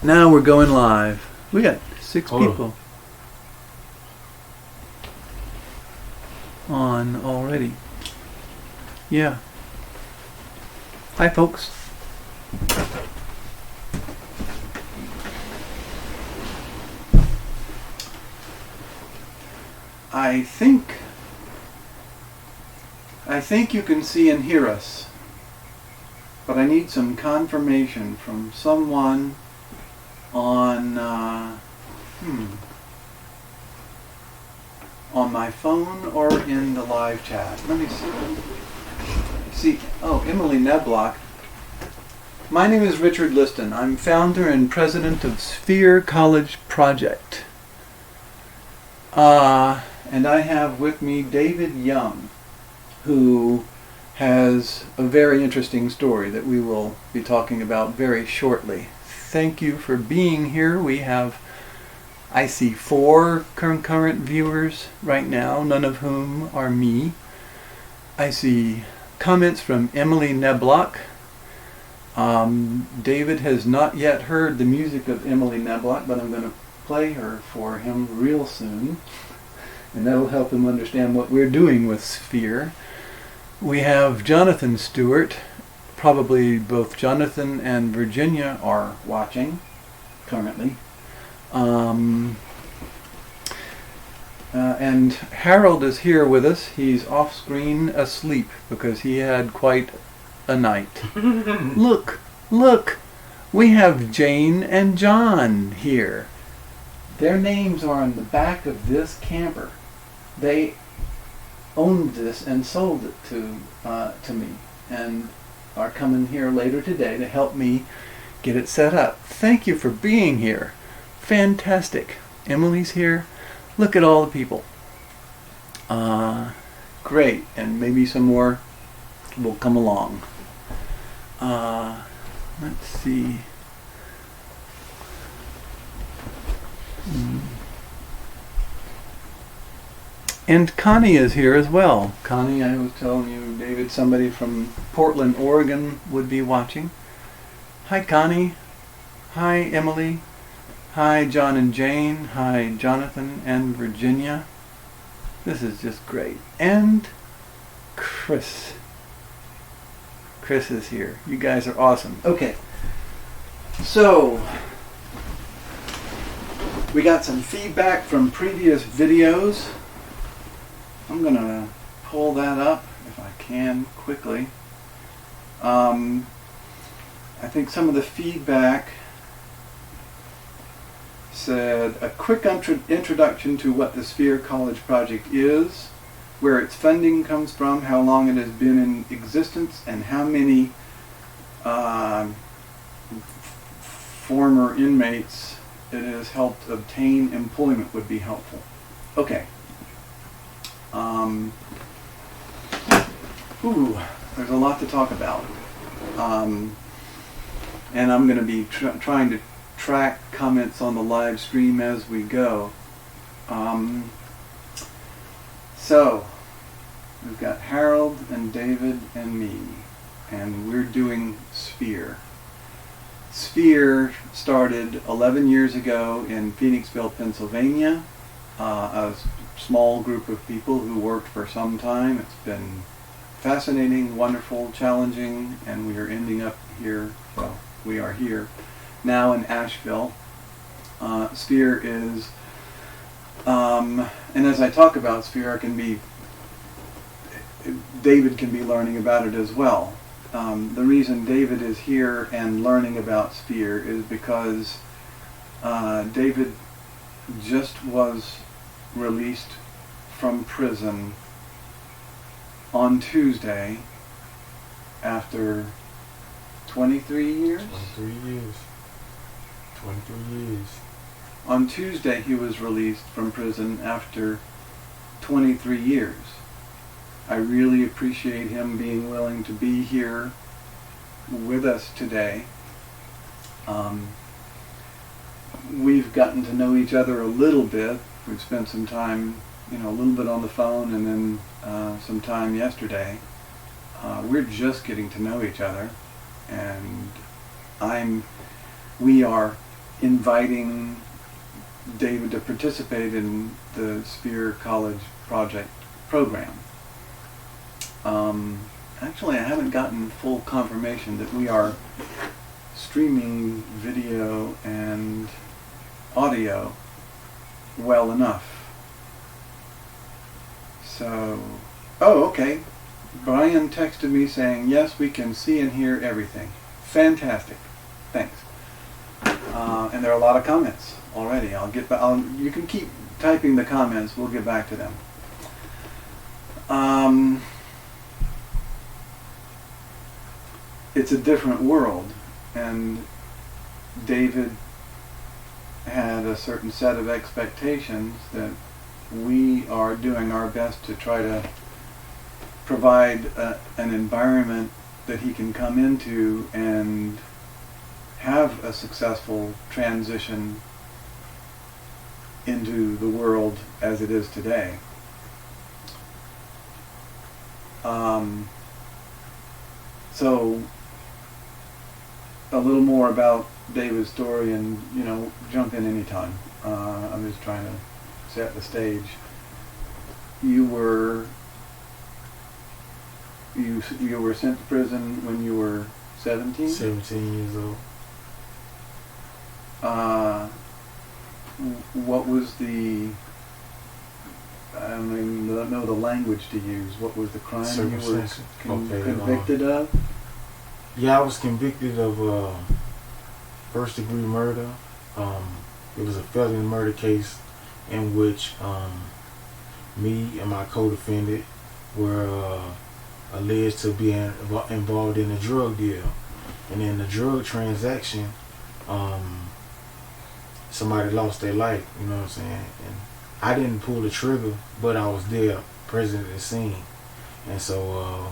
Now we're going live. We got 6 Hold on. people on already. Yeah. Hi, folks. I think you can see and hear us, but I need some confirmation from someone on my phone or in the live chat. Let me see. Oh, Emily Neblock. My name is Richard Liston. I'm founder and president of Sphere College Project. And I have with me David Young, who has a very interesting story that we will be talking about very shortly. Thank you for being here. We have, I see 4 concurrent viewers right now, none of whom are me. I see comments from Emily Neblock. David has not yet heard the music of Emily Neblock, but I'm going to play her for him real soon, and that'll help him understand what we're doing with Sphere. We have Jonathan Stewart. Probably both Jonathan and Virginia are watching currently. And Harold is here with us. He's off screen asleep because he had quite a night. Look, we have Jane and John here. Their names are on the back of this camper. They owned this and sold it to me, and are coming here later today to help me get it set up. Thank you for being here. Fantastic. Emily's here. Look at all the people. Great, and maybe some more will come along. Let's see. And Connie is here as well. Connie, I was telling you, David, somebody from Portland, Oregon would be watching. Hi, Connie. Hi, Emily. Hi, John and Jane. Hi, Jonathan and Virginia. This is just great. And Chris. Chris is here. You guys are awesome. Okay. So, we got some feedback from previous videos. I'm going to pull that up if I can quickly. I think some of the feedback said a quick introduction to what the Sphere College Project is, where its funding comes from, how long it has been in existence, and how many former inmates it has helped obtain employment would be helpful. Okay. There's a lot to talk about. And I'm going to be trying to track comments on the live stream as we go. So, we've got Harold and David and me, and we're doing Sphere. Sphere started 11 years ago in Phoenixville, Pennsylvania. A small group of people who worked for some time. It's been fascinating, wonderful, challenging, and we are ending up here. Well, we are here now in Asheville. Sphere is, and as I talk about Sphere, David can be learning about it as well. The reason David is here and learning about Sphere is because David just was released from prison on Tuesday after 23 years? 23 years. 23 years. On Tuesday he was released from prison after 23 years. I really appreciate him being willing to be here with us today. We've gotten to know each other a little bit. We've spent some time, a little bit on the phone, and then some time yesterday. We're just getting to know each other, and we are inviting David to participate in the Sphere College project program. Actually, I haven't gotten full confirmation that we are streaming video and audio well enough. So, oh, okay. Brian texted me saying, yes, we can see and hear everything. Fantastic. Thanks. And there are a lot of comments already. You can keep typing the comments. We'll get back to them. It's a different world, and David had a certain set of expectations that we are doing our best to try to provide an environment that he can come into and have a successful transition into the world as it is today. So a little more about David's story, and jump in anytime. I'm just trying to set the stage. You were sent to prison when you were 17? 17 years old. What was the, I don't know the language to use. What was the crime you were convicted of? Yeah, I was convicted of first degree murder. It was a felony murder case in which me and my co-defendant were alleged to be involved in a drug deal. And in the drug transaction, somebody lost their life, you know what I'm saying? And I didn't pull the trigger, but I was there, present at the scene. And so,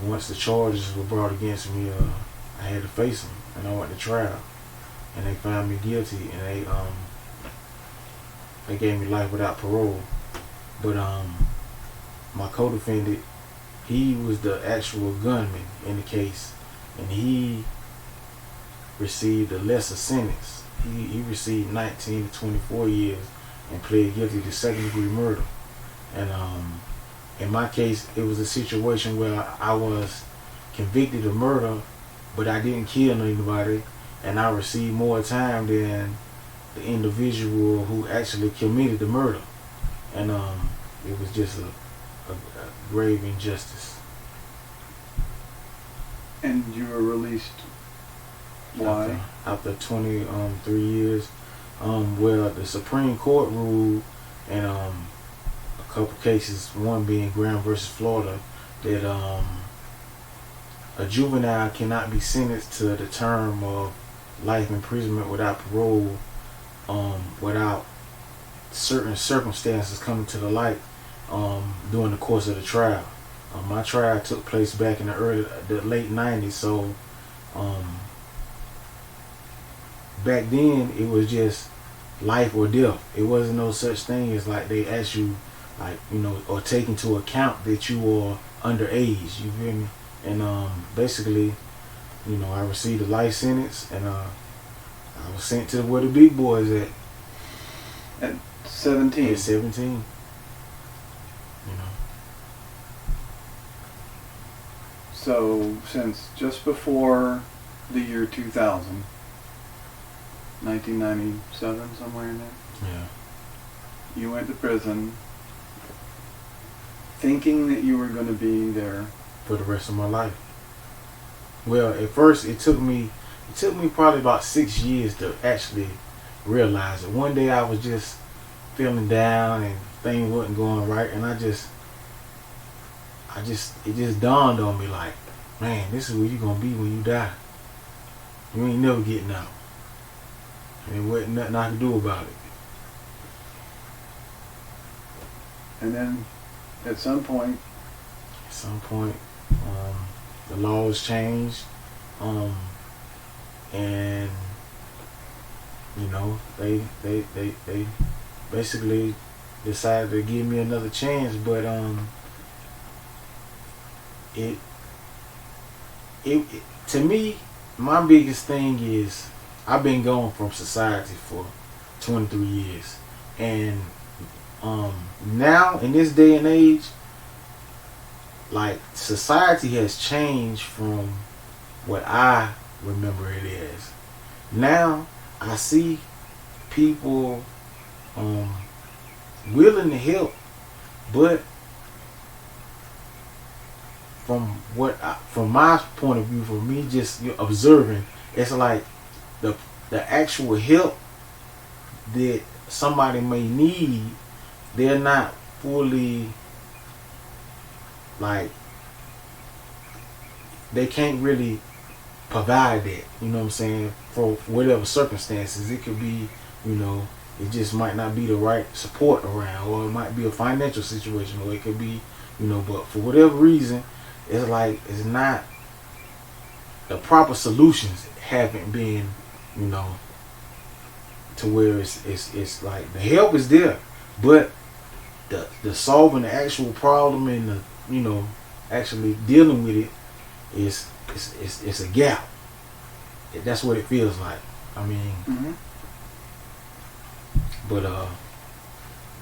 once the charges were brought against me, I had to face them, and I went to trial. And they found me guilty, and they gave me life without parole. But my co-defendant, he was the actual gunman in the case, and he received a lesser sentence. He received 19 to 24 years and pled guilty to second-degree murder. And in my case, it was a situation where I was convicted of murder, but I didn't kill anybody, and I received more time than the individual who actually committed the murder. And it was just a grave injustice. And you were released. Why? After 23 years. Well, the Supreme Court ruled in a couple cases, one being Graham versus Florida, that a juvenile cannot be sentenced to the term of life imprisonment without parole without certain circumstances coming to the light during the course of the trial. My trial took place back in the late 90s, so back then it was just life or death. It wasn't no such thing as like they ask you, or take into account that you are underage. You feel me? And basically, I received a life sentence, and I was sent to where the big boys at. At 17. At 17. So since just before the year 2000, 1997, somewhere in there. Yeah. You went to prison thinking that you were going to be there for the rest of my life. Well, at first it took me probably about 6 years to actually realize it. One day I was just feeling down and things wasn't going right, and it just dawned on me like, man, this is where you're going to be when you die. You ain't never getting out. And there wasn't nothing I could do about it. And then at some point, the laws changed, and they basically decided to give me another chance, but it to me, my biggest thing is I've been gone from society for 23 years, and now in this day and age, like society has changed from what I remember it as. Now I see people willing to help, but from my point of view, for me just observing, it's like the actual help that somebody may need, they're not fully, like, they can't really provide that, you know what I'm saying, for whatever circumstances. It could be, you know, it just might not be the right support around, or it might be a financial situation, or it could be, you know, but for whatever reason, it's like it's not, the proper solutions haven't been, you know, to where it's like the help is there, but the solving the actual problem and the, you know, actually dealing with it is it's a gap. That's what it feels like. I mean, but no,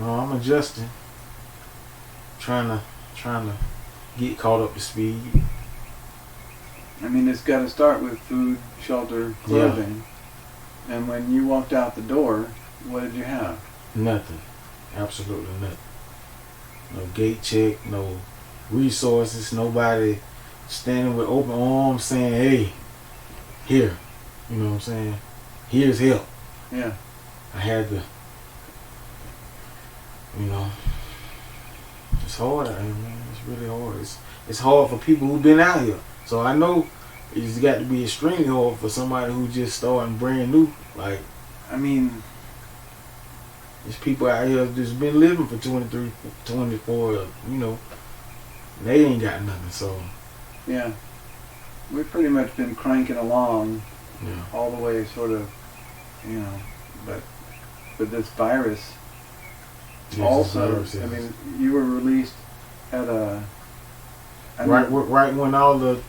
I'm adjusting, trying to get caught up to speed. I mean, it's got to start with food, shelter, clothing. Yeah. And when you walked out the door, what did you have? Nothing. Absolutely nothing. No gate check, no resources, nobody standing with open arms saying, hey, here. You know what I'm saying? Here's help. Yeah. I had to, you know, it's hard out here, man. It's really hard. It's hard for people who've been out here. So I know it's got to be extremely hard for somebody who just starting brand new. Like, I mean, there's people out here just been living for 23, 24, you know, they ain't got nothing. So yeah, we've pretty much been cranking along, yeah, all the way, sort of, you know, but this virus. Yes, also, yes. I mean, you were released at a right when all the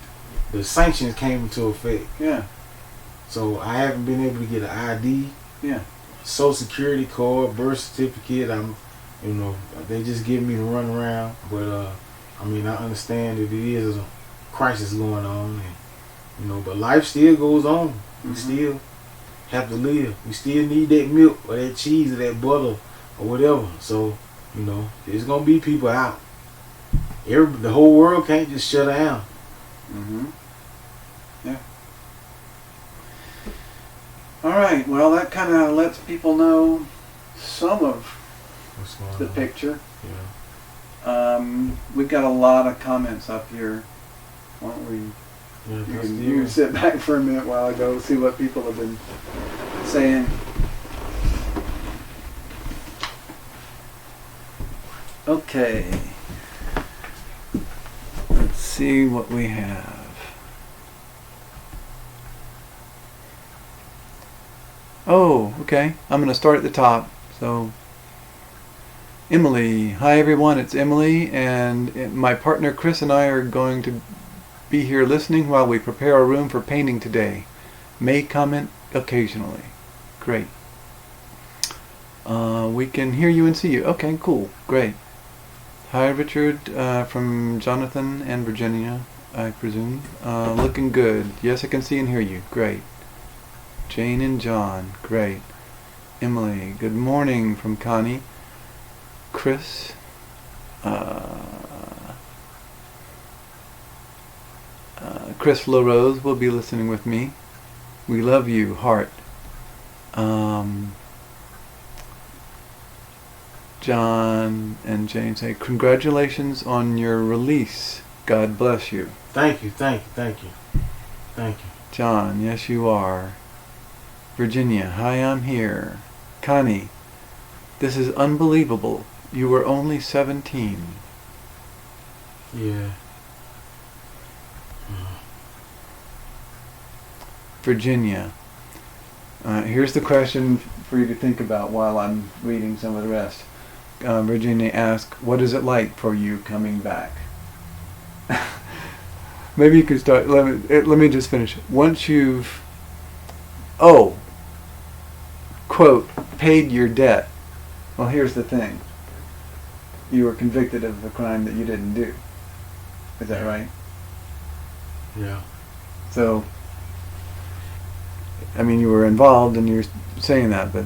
sanctions came into effect. Yeah. So I haven't been able to get an ID. Yeah. Social Security card, birth certificate. You know, they just give me the run around. But I mean, I understand that it is a crisis going on, and you know, but life still goes on. Mm-hmm. We still have to live. We still need that milk or that cheese or that butter or whatever. So, you know, there's gonna be people out. The whole world can't just shut down. Mm-hmm. Yeah. All right. Well, that kind of lets people know some of the picture. Yeah. We've got a lot of comments up here. Why don't we? Yeah, you can sit back for a minute while I go see what people have been saying. Okay. Let's see what we have. Oh, okay. I'm going to start at the top. So, Emily. Hi, everyone. It's Emily, and my partner Chris and I are going to be here listening while we prepare our room for painting today. May comment occasionally. Great. We can hear you and see you. Okay, cool. Great. Hi, Richard, from Jonathan and Virginia, I presume. Looking good. Yes, I can see and hear you. Great. Jane and John. Great. Emily. Good morning from Connie. Chris. Chris LaRose will be listening with me. We love you, heart. John and Jane say, congratulations on your release. God bless you. Thank you, thank you, thank you. Thank you. John, yes you are. Virginia, hi, I'm here. Connie, this is unbelievable. You were only 17. Yeah. Virginia, here's the question for you to think about while I'm reading some of the rest. Virginia asked, what is it like for you coming back? Maybe you could start, let me just finish. Once you've, quote, paid your debt. Well, here's the thing. You were convicted of a crime that you didn't do. Is that right? Yeah. So, I mean, you were involved, and you're saying that, but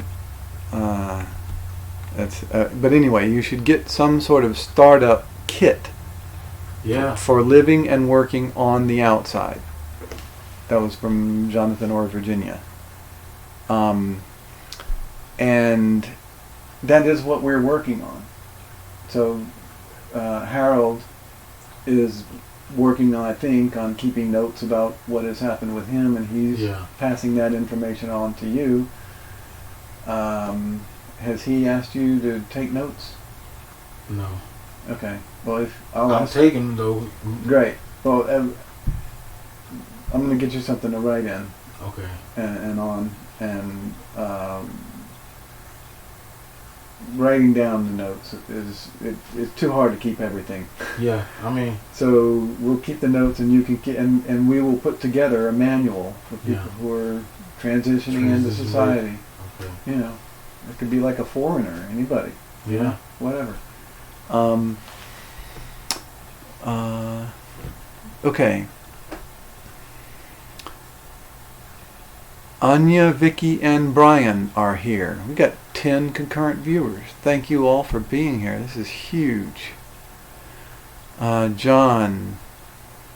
but anyway, you should get some sort of startup kit. Yeah. For living and working on the outside. That was from Jonathan Orr, Virginia. And that is what we're working on. So Harold is working on, I think, on keeping notes about what has happened with him, and he's passing that information on to you. Has he asked you to take notes? No. Okay. Well, if I'm taking them though. Great. Well, I'm going to get you something to write in. Okay. And on and writing down the notes is it's too hard to keep everything. Yeah, I mean. So we'll keep the notes, and you can and we will put together a manual for people who are transitioning into society. Okay. You know, it could be like a foreigner, anybody. Yeah. You know, whatever. Okay. Anya, Vicky, and Brian are here. We got 10 concurrent viewers. Thank you all for being here. This is huge. John,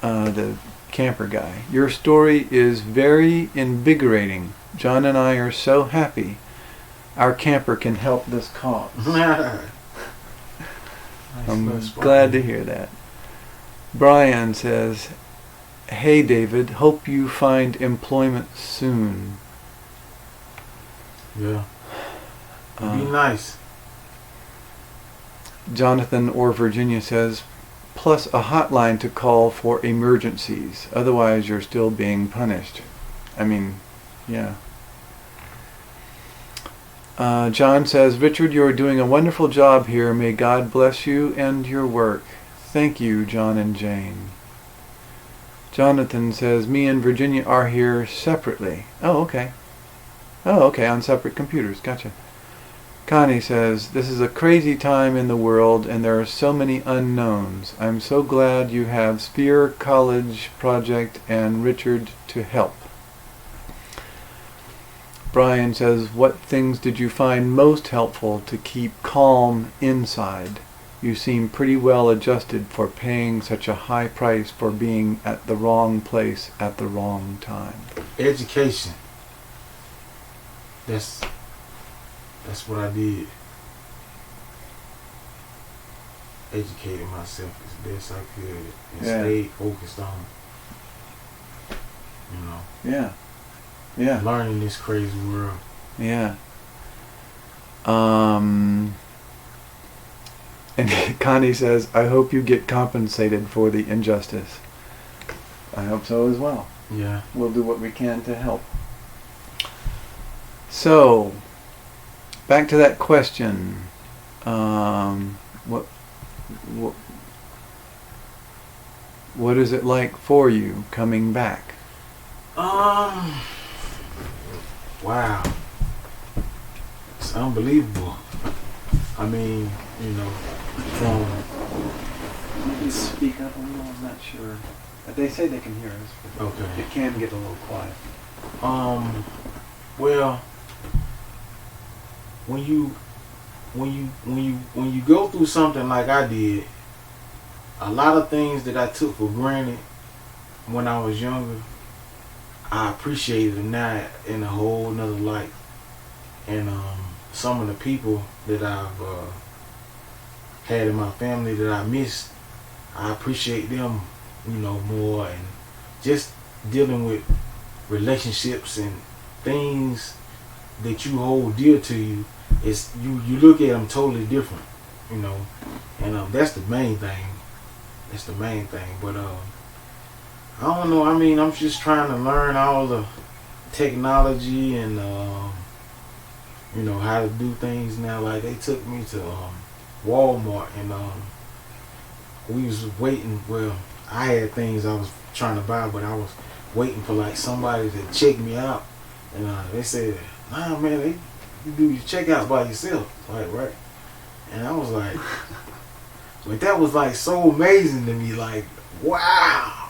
the camper guy. Your story is very invigorating. John and I are so happy our camper can help this cause. I'm glad to hear that. Brian says, hey David, hope you find employment soon. Yeah. Be nice. Jonathan or Virginia says, plus a hotline to call for emergencies. Otherwise you're still being punished. I mean, yeah. John says, Richard, you're doing a wonderful job here. May God bless you and your work. Thank you, John and Jane. Jonathan says, me and Virginia are here separately. Oh, okay. Oh, okay, on separate computers. Gotcha. Connie says, this is a crazy time in the world and there are so many unknowns. I'm so glad you have Spear College Project and Richard to help. Brian says, what things did you find most helpful to keep calm inside? You seem pretty well adjusted for paying such a high price for being at the wrong place at the wrong time. Education. That's what I did. Educated myself as best I could and stayed focused on, Yeah. Yeah. learning this crazy world. Yeah. And Connie says, I hope you get compensated for the injustice. I hope so as well. Yeah. We'll do what we can to help. So, back to that question. What is it like for you coming back? Wow. It's unbelievable. I mean, from... You can speak up a little, I'm not sure. They say they can hear us, but Okay. it can get a little quiet. Well, when you go through something like I did, a lot of things that I took for granted when I was younger, I appreciated them now in a whole nother light. And some of the people that I've had in my family that I missed, I appreciate them, more. And just dealing with relationships and things that you hold dear to you, is you look at them totally different, and that's the main thing. That's the main thing. But I don't know. I mean, I'm just trying to learn all the technology and how to do things now. Like they took me to Walmart and we was waiting. Well, I had things I was trying to buy, but I was waiting for like somebody to check me out, and they said, "Nah, man, you do your checkout by yourself, like, right? And I was like, but that was like so amazing to me, like, wow,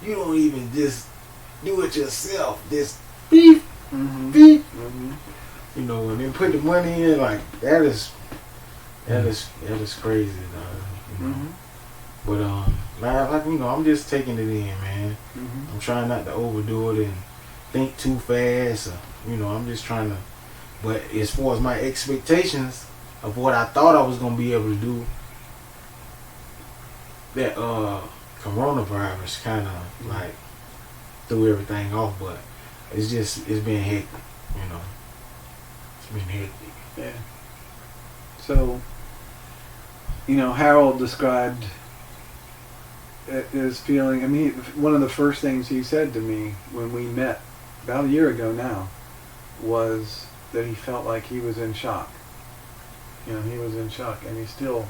you don't even just do it yourself, just beep, beep, you know, and then put the money in, like, that is crazy, dog, you know. But like you know, I'm just taking it in, man. I'm trying not to overdo it and think too fast. Or, you know, I'm just trying to. But as far as my expectations of what I thought I was gonna be able to do, that coronavirus kind of like threw everything off. But it's been hectic, you know. It's been hectic. Yeah. So, you know, Harold described his feeling. I mean, one of the first things he said to me when we met about a year ago now was that he felt like he was in shock. You know, he was in shock, and he still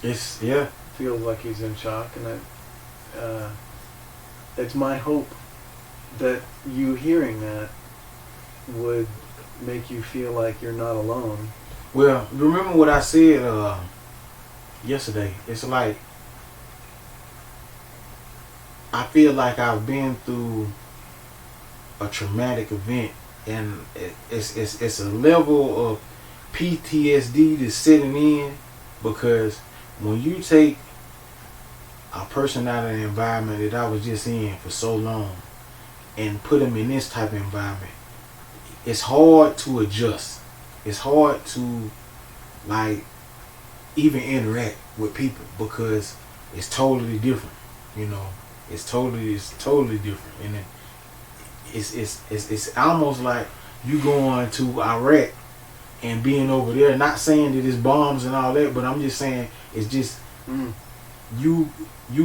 feels like he's in shock. And it's my hope that you hearing that would make you feel like you're not alone. Well, remember what I said yesterday. It's like I feel like I've been through a traumatic event, and it's a level of PTSD that's setting in, because when you take a person out of the environment that I was just in for so long and put them in this type of environment, it's hard to adjust. It's hard to like even interact with people because it's totally different, you know. It's totally different, and it's almost like you going to Iraq and being over there. Not saying that it's bombs and all that, but I'm just saying it's just you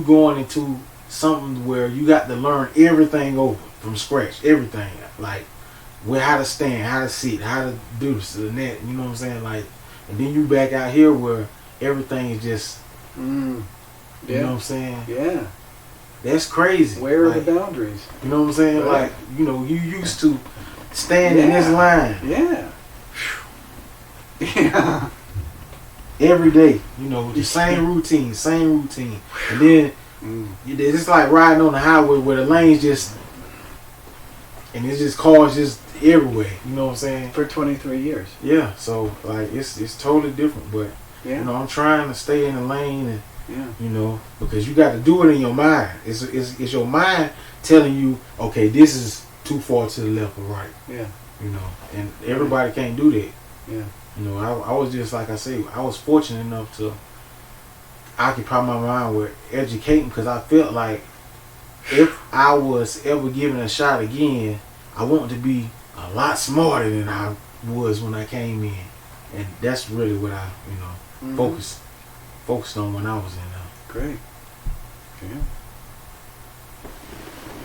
going into something where you got to learn everything over from scratch, everything, like where, how to stand, how to sit, how to do this and that. You know what I'm saying? Like, and then you back out here where everything is just, you know what I'm saying? Yeah. That's crazy. Where are like, the boundaries? You know what I'm saying? Right. Like, you know, you used to stand in this line. Yeah. Yeah. Every day, you know, the same routine. And then it's like riding on the highway where the lanes just, and it's just cars just everywhere. You know what I'm saying? For 23 years. Yeah. So like it's totally different, but you know, I'm trying to stay in the lane and. Yeah. You know, because you got to do it in your mind. It's your mind telling you, okay, this is too far to the left or right. Yeah. You know, and everybody can't do that. Yeah. You know, I was just, like I say, I was fortunate enough to occupy my mind with educating, because I felt like if I was ever given a shot again, I want to be a lot smarter than I was when I came in. And that's really what I, you know, focused on when I was in there. Great. Yeah.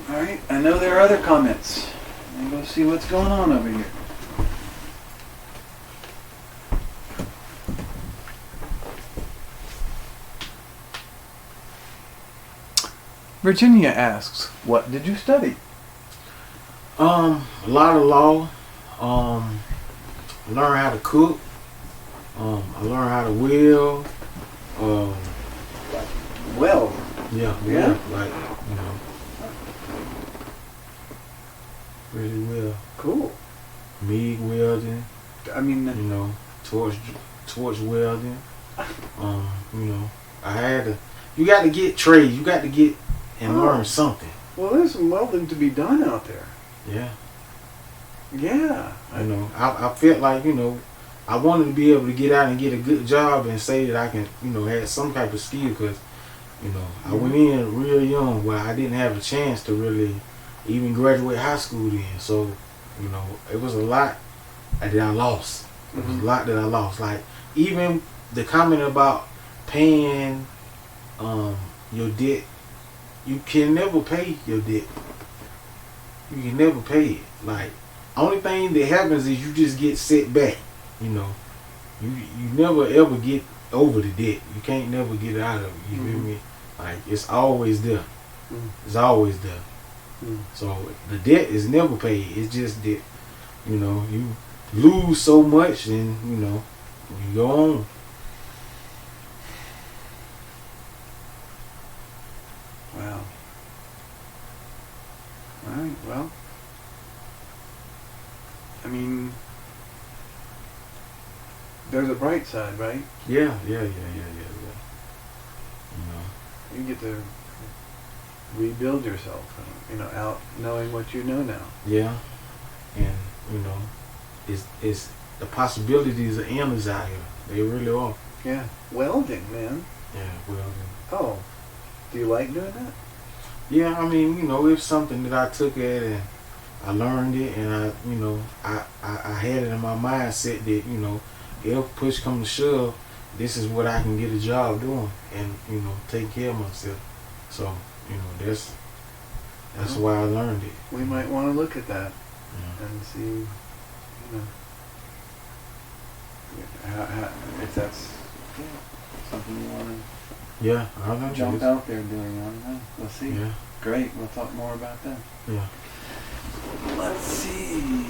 All right. I know there are other comments. I'll go see what's going on over here. Virginia asks, "What did you study?" A lot of law. Learn how to cook. I learned how to weld. Well. Yeah. Like, you know, really well. Cool. MIG welding. I mean, you know, torch welding. You know, I had to. You got to get trades. You got to get and learn something. Well, there's some welding to be done out there. Yeah. Yeah. You know, I felt like, you know, I wanted to be able to get out and get a good job and say that I can, you know, have some type of skill, because, you know, I went in real young where I didn't have a chance to really even graduate high school then. So, you know, it was a lot that I lost. It was a lot that I lost. Like, even the comment about paying your debt, you can never pay your debt. You can never pay it. Like, only thing that happens is you just get set back. You know, you never ever get over the debt. You can't never get out of it. You feel me? Like, it's always there. It's always there. So the debt is never paid. It's just that, you know, lose so much, and you go on. Wow. All right. Well, I mean, there's a bright side, right? Yeah. You get to rebuild yourself, out knowing what you know now. Yeah, and it's the possibilities are endless out here. They really are. Yeah, welding, man. Yeah, welding. Oh, do you like doing that? Yeah, I mean, it's something that I took at and I learned it, and I had it in my mindset that if push comes to shove, this is what I can get a job doing, and take care of myself. So that's why I learned it. We might want to look at that and see, if that's something you want to jump out there doing. I don't know. We'll see. Yeah. Great. We'll talk more about that. Yeah. Let's see.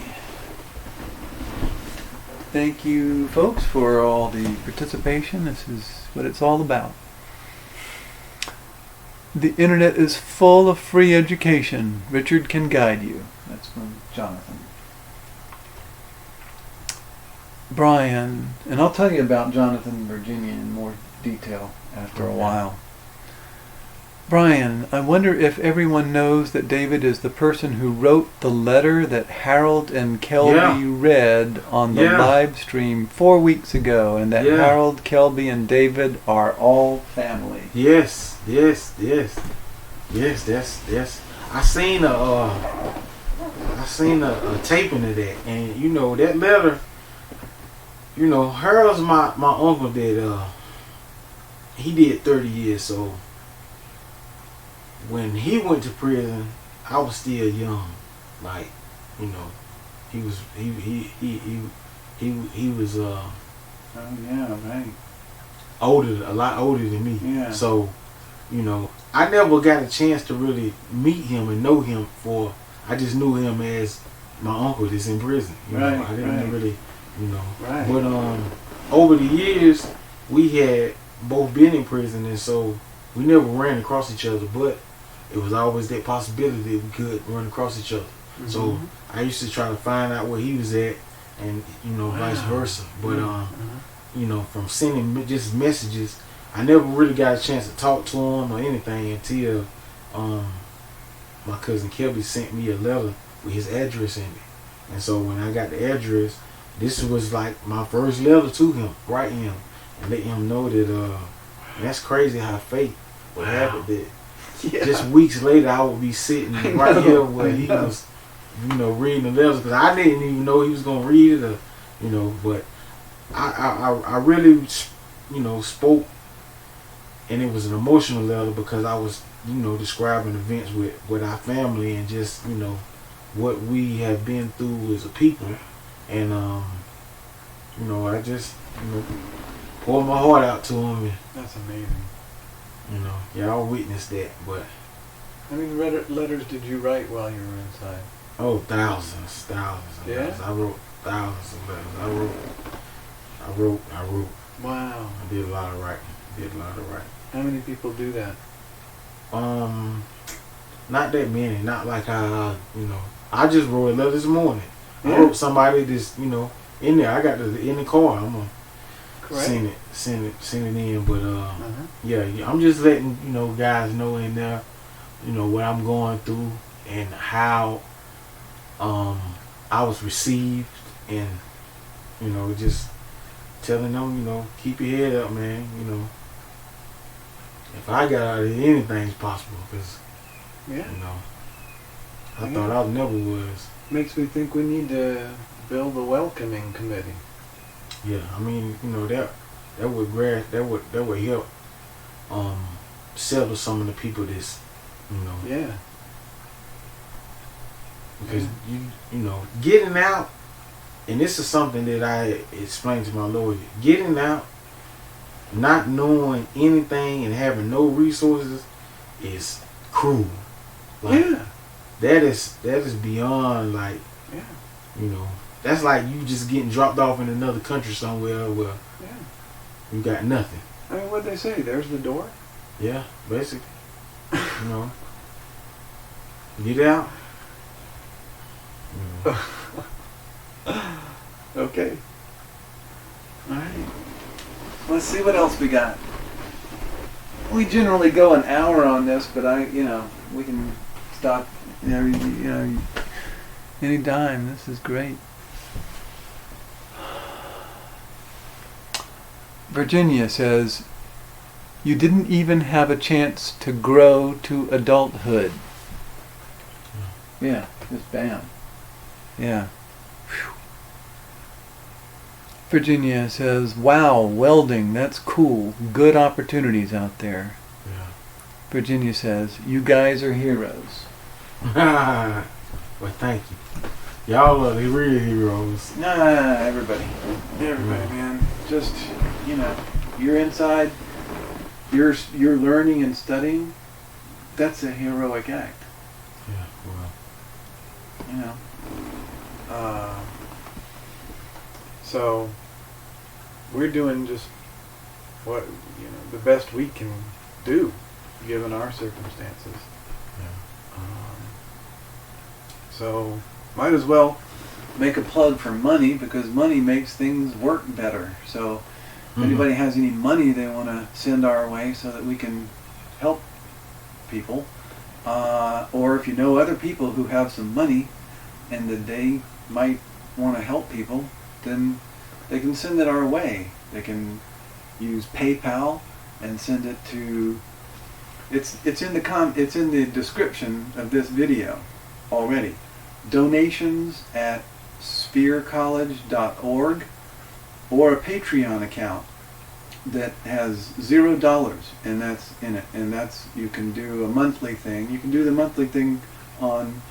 Thank you, folks, for all the participation. This is what it's all about. The internet is full of free education. Richard can guide you. That's from Jonathan. Brian, and I'll tell you about Jonathan and Virginia in more detail after a while. Brian, I wonder if everyone knows that David is the person who wrote the letter that Harold and Kelby read on the live stream 4 weeks ago, and that Harold, Kelby, and David are all family. Yes. I seen a taping of that, and that letter. Harold's my uncle that he did 30 years, so when he went to prison, I was still young. Like, he was Oh yeah, right. a lot older than me. Yeah. So, I never got a chance to really meet him and know him I just knew him as my uncle that's in prison. I didn't really, Right. But over the years, we had both been in prison, and so we never ran across each other, but it was always that possibility that we could run across each other. Mm-hmm. So I used to try to find out where he was at, and vice versa. But from sending just messages, I never really got a chance to talk to him or anything until my cousin Kelby sent me a letter with his address in it. And so when I got the address, this was like my first letter to him, writing him and letting him know that that's crazy how fate would happen. That just weeks later I would be sitting right here where he was, reading the letters, because I didn't even know he was gonna read it, but I really, spoke, and it was an emotional letter because I was, describing events with our family and just, what we have been through as a people, and I just, poured my heart out to him. And, that's amazing. Y'all witnessed that, but how many letters did you write while you were inside? Oh, thousands of letters. I wrote thousands of letters. I wrote. Wow. I did a lot of writing. How many people do that? Not that many. Not like how, I just wrote a letter this morning. I wrote somebody that's, in there. I got in the car. I'm gonna send it in. But I'm just letting guys know in there, what I'm going through and how I was received, and just telling them, keep your head up, man. If I got out of it, anything's possible, because I thought I never was. Makes me think we need to build a welcoming committee. Yeah, I mean, that would help settle some of the people that's, Yeah. Because getting out, and this is something that I explained to my lawyer. Getting out, not knowing anything and having no resources is cruel. Like, that is beyond, like, You know, that's like you just getting dropped off in another country somewhere where you got nothing. I mean, what'd they say? There's the door? Yeah, basically. You know, get out. Okay. Alright. Let's see what else we got. We generally go an hour on this, but we can stop, anytime. This is great. Virginia says, you didn't even have a chance to grow to adulthood. Yeah, just bam. Yeah. Whew. Virginia says, wow, welding, that's cool. Good opportunities out there. Yeah. Virginia says, you guys are heroes. Well, thank you. Y'all are the real heroes. Everybody, man. Just, you're inside, you're learning and studying. That's a heroic act. Yeah, well. So we're doing just what the best we can do given our circumstances. Yeah. So might as well make a plug for money, because money makes things work better. So if anybody has any money they want to send our way so that we can help people, or if you know other people who have some money and that they might want to help people, then they can send it our way. They can use PayPal and send it to. It's in the description of this video already. Donations at spherecollege.org, or a Patreon account that has $0, and that's in it. And that's, you can do a monthly thing. You can do the monthly thing on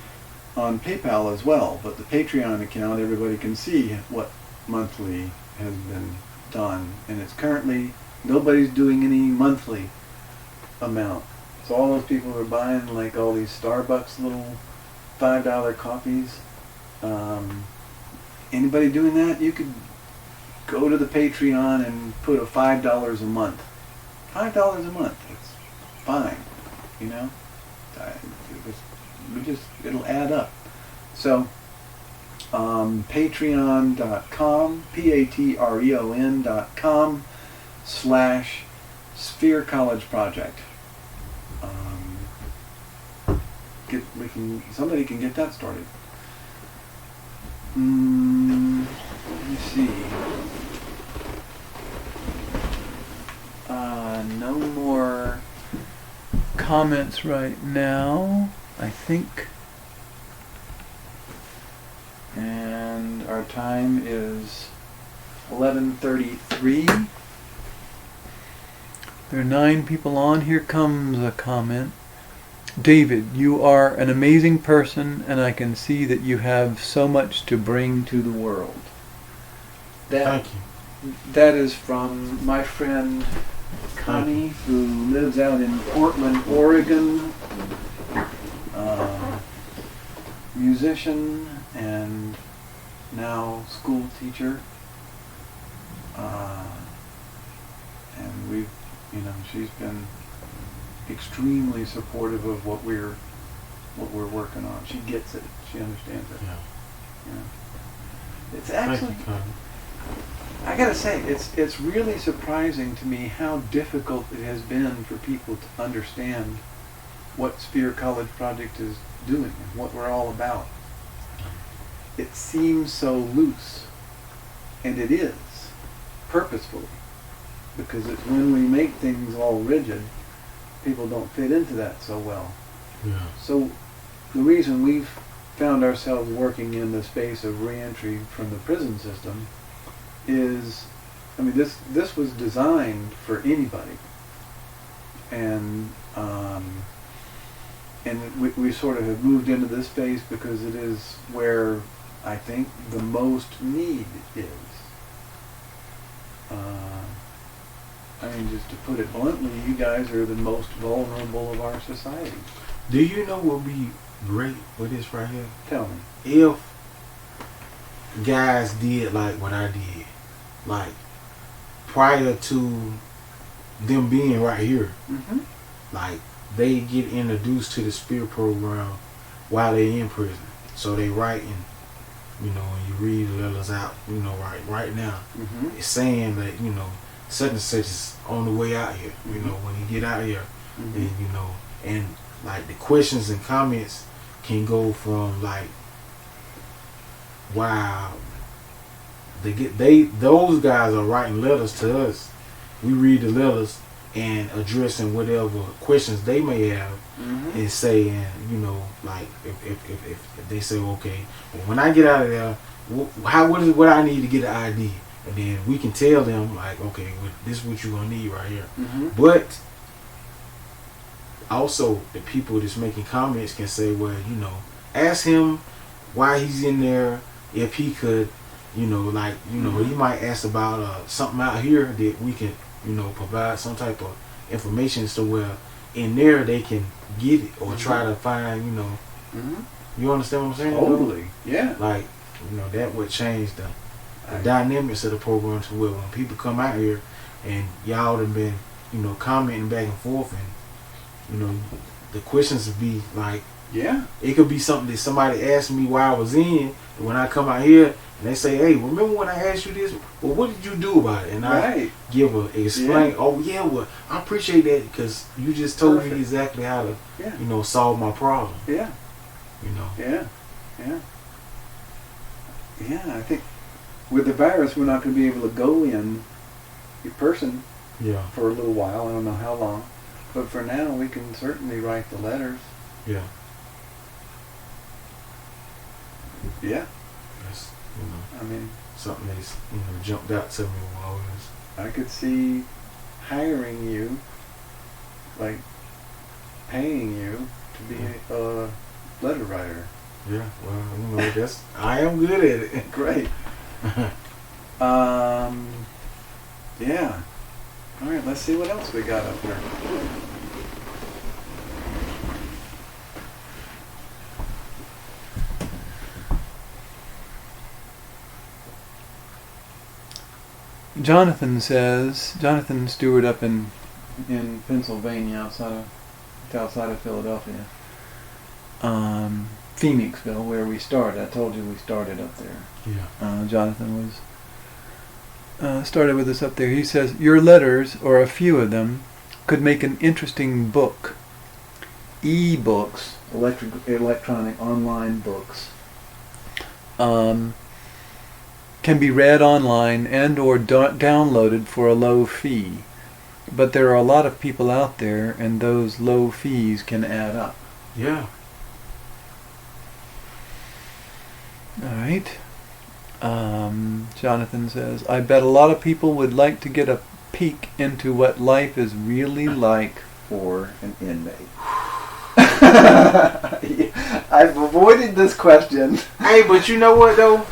PayPal as well, but the Patreon account, everybody can see what monthly has been done, and it's currently nobody's doing any monthly amount. So all those people who are buying like all these Starbucks little $5 coffees, anybody doing that, you could go to the Patreon and put a $5 a month. $5 a month, it's fine, it'll add up. So patreon.com, patreon.com/Sphere College Project. Somebody can get that started. Let me see. No more comments right now, I think. And our time is 11:33. There are 9 people on. Here comes a comment. David, you are an amazing person, and I can see that you have so much to bring to the world. Thank you. That is from my friend Connie, who lives out in Portland, Oregon. Musician and now school teacher. And we've, she's been extremely supportive of what we're working on. She gets it. She understands it. Yeah. It's actually, I gotta say, it's really surprising to me how difficult it has been for people to understand what Sphere College Project is doing and what we're all about. It seems so loose, and it is, purposefully, because it's when we make things all rigid, people don't fit into that so well. Yeah. So the reason we've found ourselves working in the space of reentry from the prison system is, this was designed for anybody, and we sort of have moved into this space because it is where I think the most need is. Just to put it bluntly, you guys are the most vulnerable of our society. Do you know what would be great with this right here? Tell me. If guys did like what I did, like prior to them being right here, like they get introduced to the Spear program while they in prison. So they writing, you know, and you read the letters out, you know, right now. It's saying that, you know, such and such is on the way out here. You know, when you get out here, then, you know, and like the questions and comments can go from like, wow, those guys are writing letters to us. We read the letters and addressing whatever questions they may have, and saying, you know, like if they say, okay, well, when I get out of there, what I need to get an ID, and then we can tell them like, okay, well, this is what you're gonna need right here. But also the people that's making comments can say, well, you know, ask him why he's in there, if he could, you know, like, you know, he might ask about something out here that we can, you know, provide some type of information so where in there they can get it or try to find, you know. You understand what I'm saying? Totally. Yeah. Like, you know, that would change the dynamics of the program to where when people come out here and y'all have been, you know, commenting back and forth, and, you know, the questions would be like, it could be something that somebody asked me while I was in, and when I come out here and they say, hey, remember when I asked you this? Well, what did you do about it? And I explain, oh yeah, well, I appreciate that because you just told me exactly how to, you know, solve my problem. Yeah. You know. Yeah. Yeah. Yeah, I think with the virus, we're not going to be able to go in person for a little while. I don't know how long. But for now, we can certainly write the letters. Yeah. Yeah. That's, you know, I mean, something that's, you know, jumped out to me while I was. I could see hiring you, like paying you to be a letter writer. Yeah, well, you know, I am good at it. Great. Yeah. All right, let's see what else we got up here. Jonathan Stewart up in Pennsylvania, outside of Philadelphia, Phoenixville, where we started. I told you we started up there. Yeah. Jonathan was started with us up there. He says, your letters, or a few of them, could make an interesting book. E-books, electronic online books, can be read online and or downloaded for a low fee. But there are a lot of people out there, and those low fees can add up. Yeah. All right. Jonathan says, I bet a lot of people would like to get a peek into what life is really like for an inmate. I've avoided this question. Hey, but you know what though?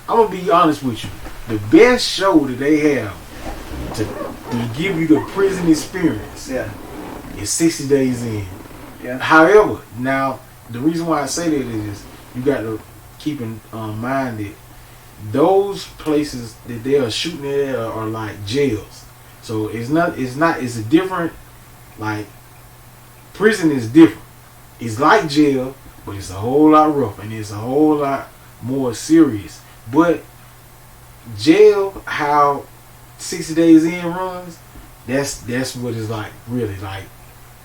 I'm gonna be honest with you. The best show that they have to give you the prison experience is 60 Days In. Yeah. However, now the reason why I say that is you got to keep in mind that those places that they are shooting at are like jails. So it's a different, like, prison is different. It's like jail, but it's a whole lot rough and it's a whole lot more serious. But jail, how 60 Days In runs, that's what it's like, really, like,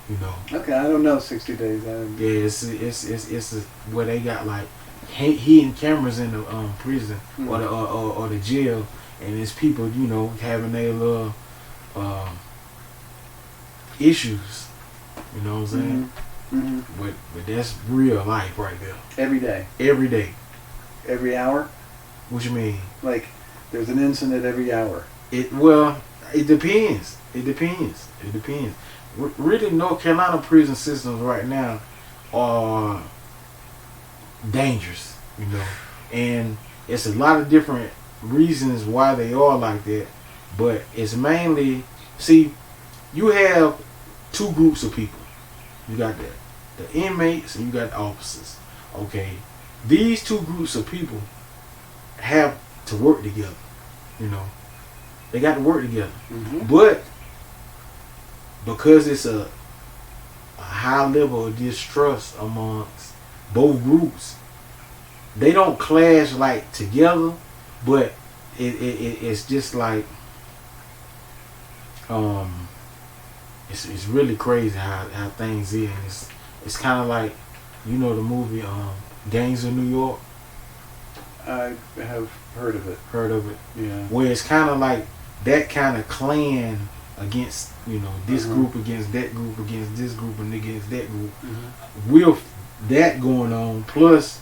you know. Okay, I don't know 60 Days In. Yeah, it's where they got like hidden cameras in the prison or the jail, and it's people, you know, having their little issues. You know what I'm saying? Mm-hmm. But that's real life right there. Every day. Every day. Every hour. What you mean? Like, there's an incident every hour. It depends. It depends. Really, North Carolina prison systems right now are dangerous, you know, and it's a lot of different reasons why they are like that, but it's mainly, see, you have two groups of people. You got the inmates and you got the officers. Okay, these two groups of people have to work together. You know, they got to work together. Mm-hmm. But because it's a high level of distrust amongst both groups, they don't clash like together, but it's just like it's really crazy how things is. And it's kind of like, you know, the movie Gangs of New York. I have heard of it. Heard of it? Yeah. Where it's kind of like that kind of clan against, you know, this group against that group against this group and against that group. With that going on, plus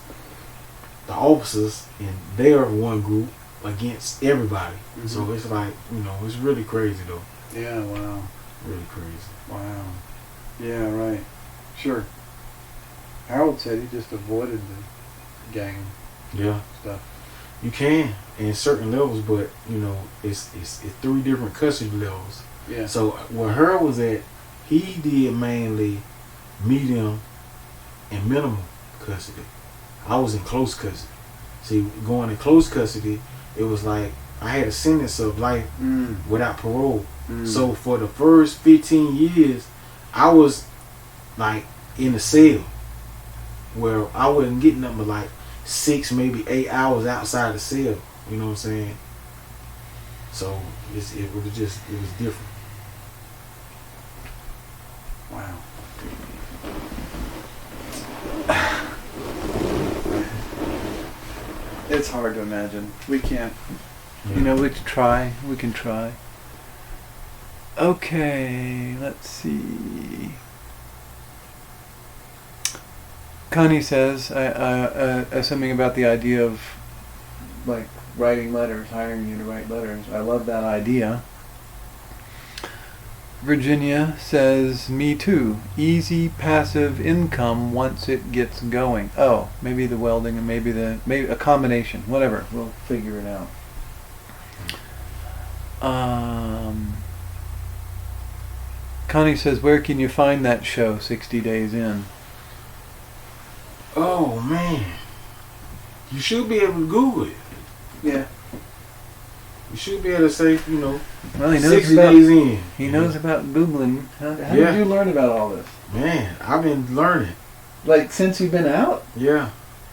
the officers and they're one group against everybody. So it's like, you know, it's really crazy though. Yeah, wow. Really crazy. Wow. Yeah, right. Sure. Harold said he just avoided the gang stuff. You can in certain levels, but you know, it's 3 different custody levels. Yeah. So where her was at, he did mainly medium and minimum custody. I was in close custody. See, going in close custody, it was like I had a sentence of life without parole. So for the first 15 years, I was like in a cell where I wasn't getting nothing but like 6, maybe 8 hours outside the cell. You know what I'm saying? So it was different. Wow. It's hard to imagine. We can't. Yeah. You know, we can try. We can try. Okay, let's see. Connie says something about the idea of like writing letters, hiring you to write letters. I love that idea. Virginia says, me too. Easy passive income once it gets going. Oh, maybe the welding and maybe a combination. Whatever. We'll figure it out. Connie says, where can you find that show, 60 Days In? Oh, man. You should be able to Google it. Yeah. You should be able to say, you know, Well, he knows 60 about, days in. He knows about Googling. How did you learn about all this? Man, I've been learning. Like, since you've been out? Yeah.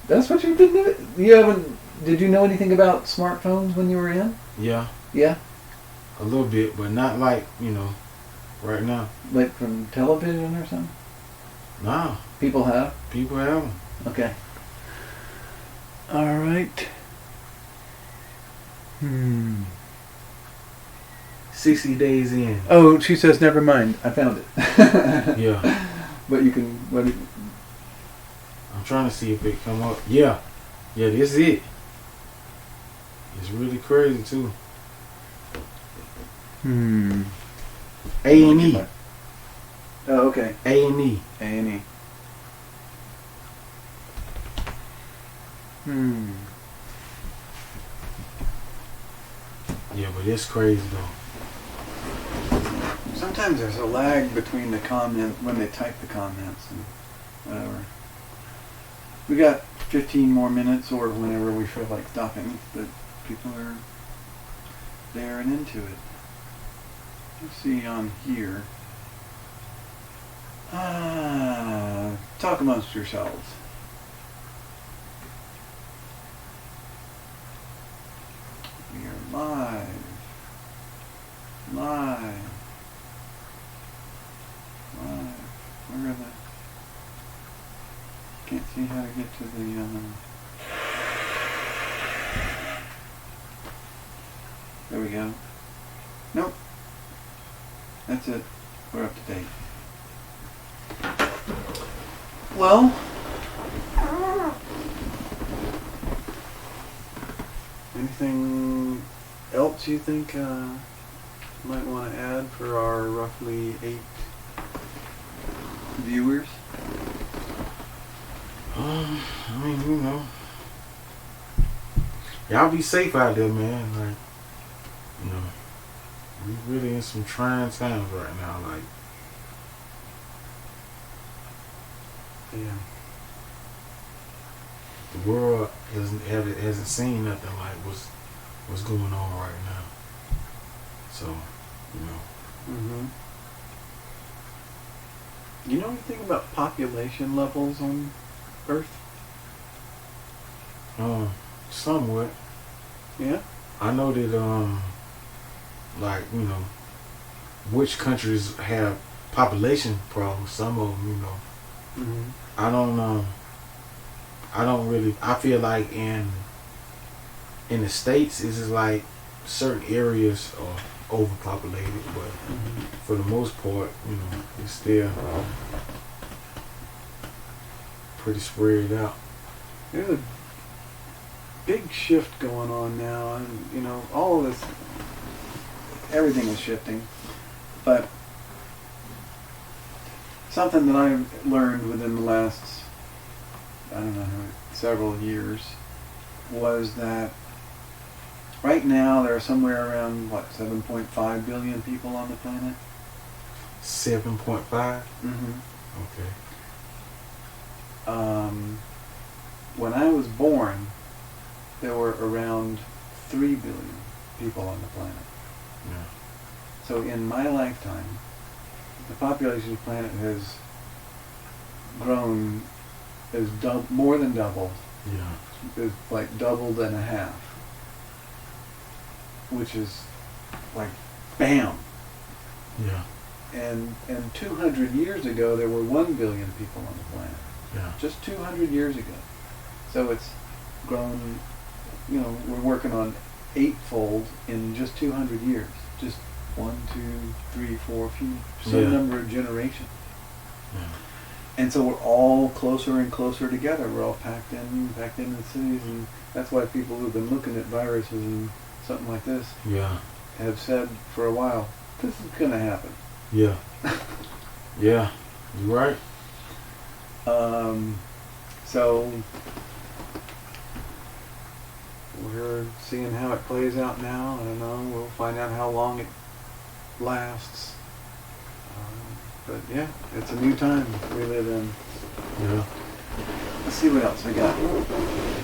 That's what you've been doing? Did you know anything about smartphones when you were in? Yeah. Yeah? A little bit, but not like, you know, right now. Like from television or something? Nah. People have? People have them. Okay. All right. 60 days in. Oh, she says, never mind. I found it. Yeah. But you can... I'm trying to see if it come up. Yeah. Yeah, this is it. It's really crazy, too. A&E. Oh, okay. A&E. A&E. Yeah, but it's crazy, though. Sometimes there's a lag between the comment when they type the comments and whatever. We got 15 more minutes or whenever we feel like stopping, but people are there and into it. Let's see on here. Talk amongst yourselves. We are live. Where are the... Can't see how to get to the... There we go. Nope. That's it. We're up to date. Well... Anything else you think might want to add for our roughly 8 viewers? I mean, you know, y'all be safe out there, man. Like, you know, we really in some trying times right now. Like, Yeah. the world hasn't seen nothing like what's going on right now. So, you know. Mm-hmm. Do you know anything about population levels on Earth? Somewhat. Yeah. I know that like, you know, which countries have population problems. Some of them, you know. Mm-hmm. I don't really. I feel like in the States, it's just like certain areas are overpopulated, but for the most part, you know, it's still pretty spread out. There's a big shift going on now, and you know, all of this, everything is shifting. But something that I've learned within the last, I don't know, several years, was that right now there are somewhere around, 7.5 billion people on the planet? 7.5? Mm-hmm. Okay. When I was born, there were around 3 billion people on the planet. Yeah. So in my lifetime, the population of the planet has grown, is more than doubled. Yeah. Is like doubled and a half, which is like bam. Yeah. And 200 years ago, there were 1 billion people on the planet. Yeah. Just 200 years ago. So it's grown, you know, we're working on eightfold in just 200 years. Just 1, 2, 3, 4, some number of generations. Yeah. And so we're all closer and closer together. We're all packed in the cities, and that's why people who've been looking at viruses and something like this have said for a while, this is going to happen. Yeah. Yeah. You're right. So we're seeing how it plays out now. I don't know. We'll find out how long it lasts. But yeah, it's a new time we live in. Yeah. Let's see what else we got.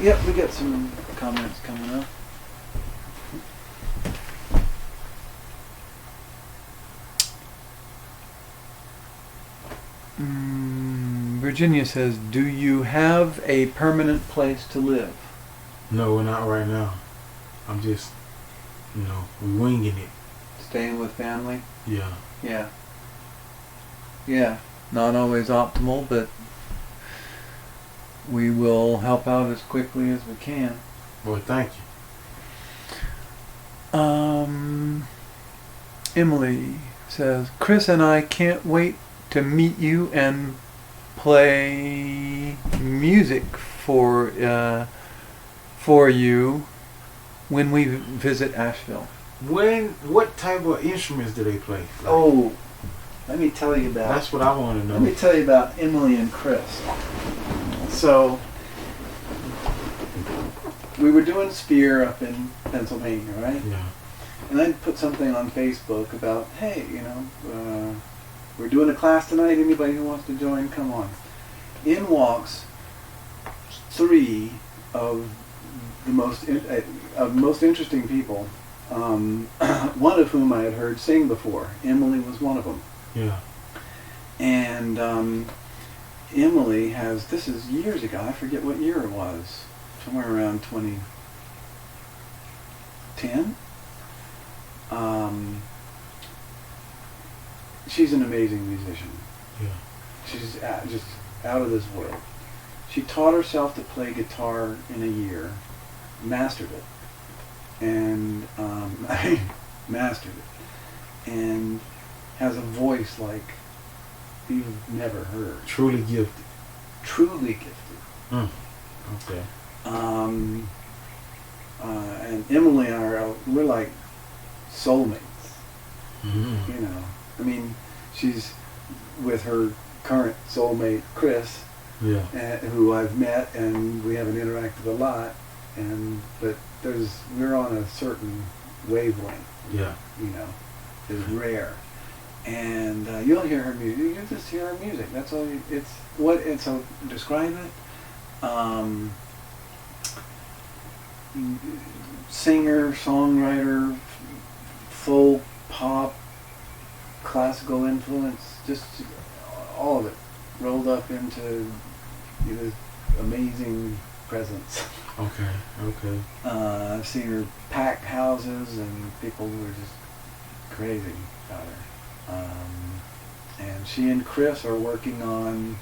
Yep, we got some comments coming up. Virginia says, do you have a permanent place to live? No, not right now. I'm just, you know, we're winging it. Staying with family? Yeah. Yeah. Yeah. Not always optimal, but we will help out as quickly as we can. Well, thank you. Emily says, Chris and I can't wait to meet you and play music for you when we visit Asheville. What type of instruments do they play? Like, oh, let me tell you about. That's what I want to know. Let me tell you about Emily and Chris. So we were doing Spear up in Pennsylvania, right? Yeah. And I put something on Facebook about, hey, you know, we're doing a class tonight. Anybody who wants to join, come on. In walks 3 of the most interesting people. One of whom I had heard sing before. Emily was one of them. Yeah. And Emily has, this is years ago, I forget what year it was, somewhere around 2010. She's an amazing musician. Yeah. She's just out of this world. She taught herself to play guitar in a year, mastered it, and mastered it, and has a voice like you've never heard. Truly gifted. Truly gifted. Okay. And Emily and I we're like soulmates. Mm-hmm. You know, I mean, she's with her current soulmate Chris, who I've met, and we haven't interacted a lot, but we're on a certain wavelength. Yeah. You know, is rare, and you'll hear her music. You just hear her music. That's all. And so describe it. singer, songwriter, folk, pop, classical influence, just all of it rolled up into this amazing presence. Okay. I've seen her pack houses and people were just crazy about her. And she and Chris are working on,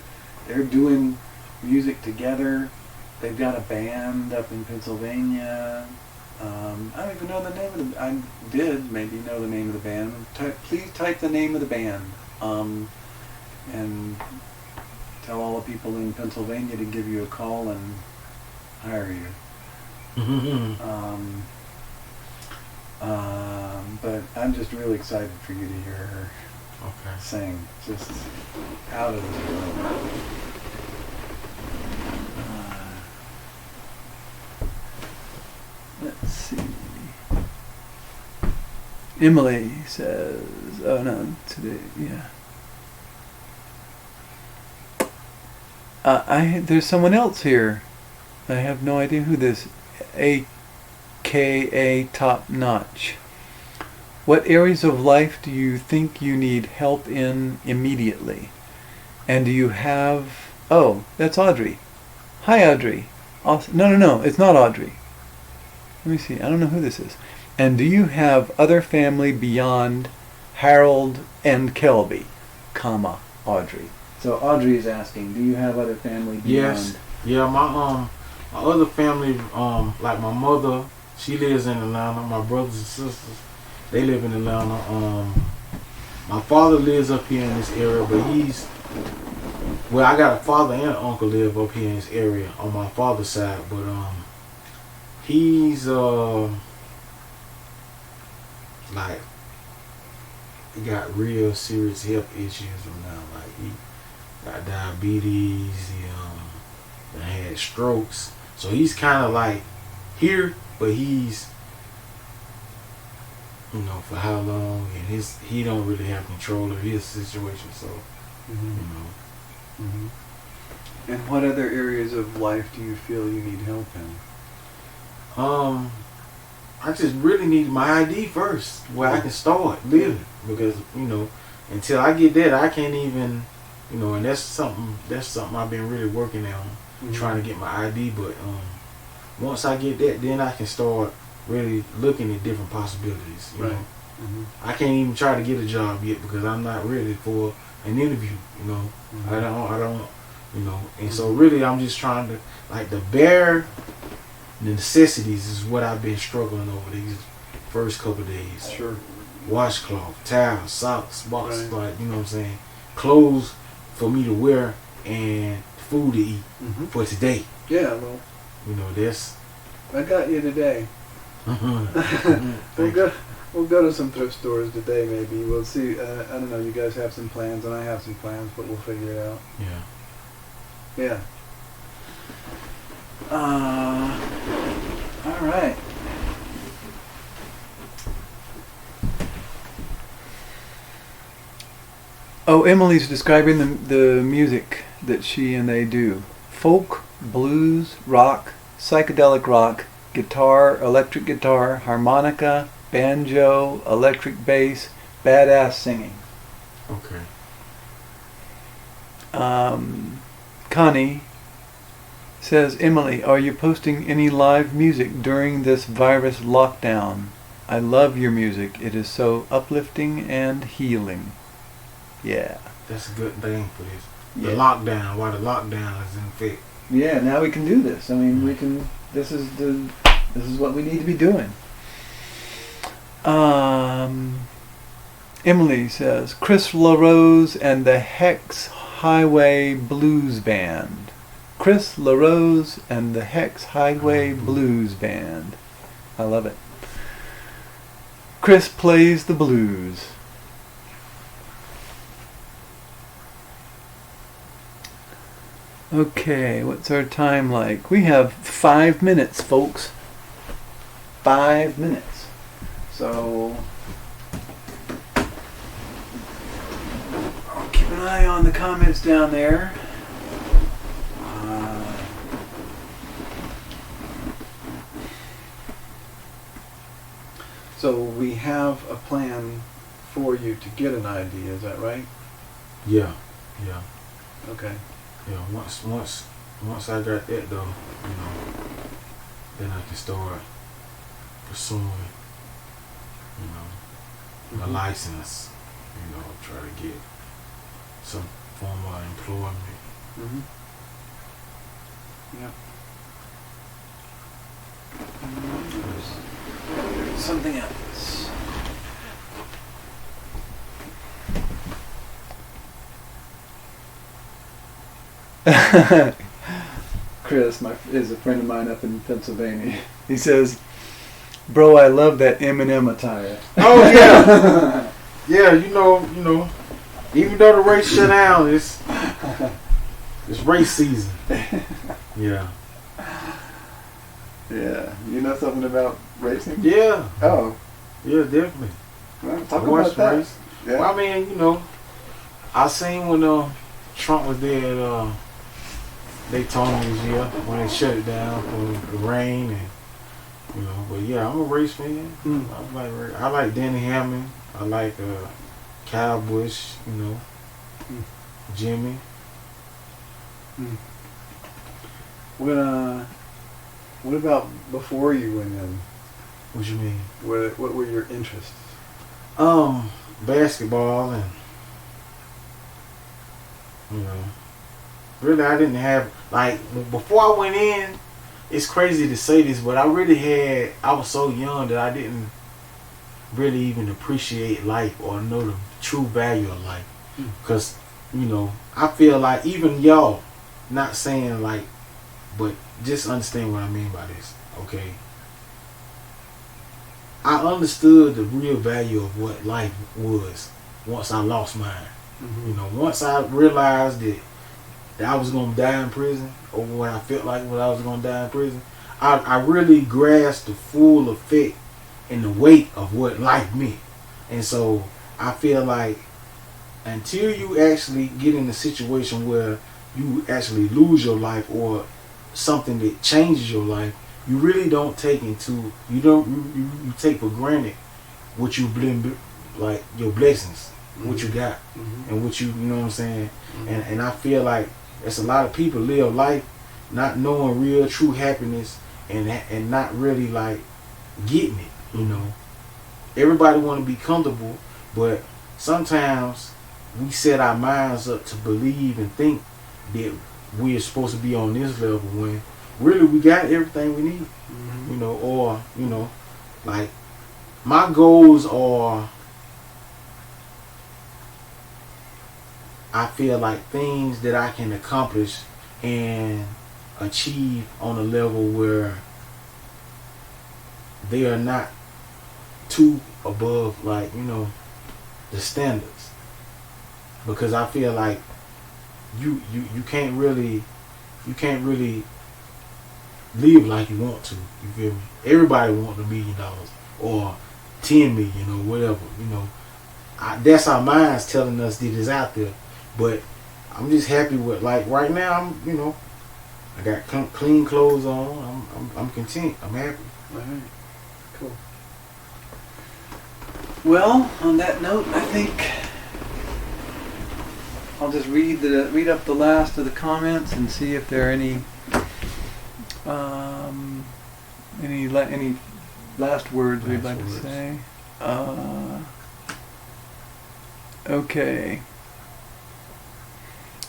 they're doing music together. They've got a band up in Pennsylvania. I don't even know the name of the, I did maybe know the name of the band. Please type the name of the band. And tell all the people in Pennsylvania to give you a call and hire you. But I'm just really excited for you to hear her sing. Just out of this world. Let's see. Emily says, oh no, today, yeah. There's someone else here. I have no idea who this AKA Top Notch. What areas of life do you think you need help in immediately? And do you have... Oh, that's Audrey. Hi, Audrey. No, it's not Audrey. Let me see. I don't know who this is. And do you have other family beyond Harold and Kelby, comma, Audrey? So Audrey is asking, do you have other family beyond? Yes. Yeah, my other family, like my mother, she lives in Atlanta. My brothers and sisters, they live in Atlanta. My father lives up here in this area, but I got a father and uncle live up here in this area on my father's side, but he's like, he got real serious health issues now. Like he got diabetes, he had strokes. So he's kind of like here, but he's, for how long, and he don't really have control of his situation. So, And what other areas of life do you feel you need help in? I just really need my ID first, where I can start living, because until I get that, I can't even, and that's something I've been really working on, trying to get my ID. But once I get that, then I can start really looking at different possibilities. You know, I can't even try to get a job yet because I'm not ready for an interview. I don't, and so really I'm just trying to, like, the bare necessities is what I've been struggling over these first couple of days. Sure. Washcloth, towels, socks, boxes, like, you know what I'm saying, clothes for me to wear and food to eat for today. Yeah, well, that's. I got you today. We'll go to some thrift stores today. Maybe we'll see. I don't know. You guys have some plans, and I have some plans, but we'll figure it out. Yeah. All right. Oh, Emily's describing the music that she and they do. Folk, blues, rock, psychedelic rock, guitar, electric guitar, harmonica, banjo, electric bass, badass singing. Okay. Connie says, Emily, are you posting any live music during this virus lockdown? I love your music. It is so uplifting and healing. Yeah. That's a good thing for this. The lockdown, while the lockdown is in effect. Yeah, now we can do this. I mean, we can, this is what we need to be doing. Emily says, Chris LaRose and the Hex Highway Blues Band. Chris LaRose and the Hex Highway Blues Band. I love it. Chris plays the blues. Okay, what's our time like? We have 5 minutes, folks. 5 minutes. So I'll keep an eye on the comments down there. So we have a plan for you to get an ID. Is that right? Yeah. Okay. Yeah. Once I got that though, then I can start pursuing, a license. Try to get some form of employment. Mm-hmm. Yeah. Something else. Chris is a friend of mine up in Pennsylvania. He says, "Bro, I love that Eminem attire." Oh yeah, yeah. Even though the race shut down, it's race season. Yeah. Yeah. You know something about racing? Yeah. Oh. Yeah, definitely. Well, talk about that. Race. Yeah. Well, I mean, I seen when Trump was there at Daytona this year when they shut it down for the rain and But yeah, I'm a race fan. I like Danny Hamlin. I like Kyle Busch. Jimmy. What about before you went in? What you mean? What were your interests? Basketball and really I didn't have before I went in. It's crazy to say this, but I was so young that I didn't really even appreciate life or know the true value of life. Because I feel like even y'all, not saying but just understand what I mean by this, okay? I understood the real value of what life was once I lost mine. Mm-hmm. Once I realized that I was going to die in prison, or when I felt like I was going to die in prison, I really grasped the full effect and the weight of what life meant. And so I feel like until you actually get in a situation where you actually lose your life or something that changes your life, you really don't take you take for granted what you've been, like your blessings, what you got, and what you know what I'm saying. And I feel like there's a lot of people live life not knowing real true happiness and not really getting it. Everybody want to be comfortable, but sometimes we set our minds up to believe and think that we're supposed to be on this level when really we got everything we need. My goals are, I feel like things that I can accomplish and achieve on a level where they are not too above the standards, because I feel like you can't really live like you want to. You feel me? Everybody wants $1 million or 10 million or whatever. That's our minds telling us that it's out there. But I'm just happy with right now. I got clean clothes on. I'm content. I'm happy. All right. Cool. Well, on that note, I think I'll just read up the last of the comments and see if there are any last words we'd like to say. Okay.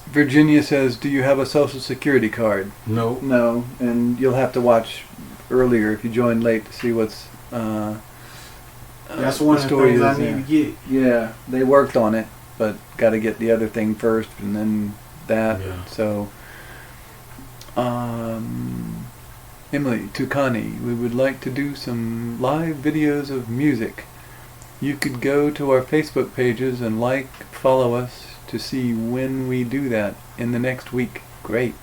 Virginia says, "Do you have a Social Security card?" No. No, and you'll have to watch earlier if you joined late to see what's. That's one of the things I need to get. Yeah, they worked on it, but got to get the other thing first, and then that. Yeah. So, Emily Tukani, we would like to do some live videos of music. You could go to our Facebook pages and follow us to see when we do that in the next week. Great.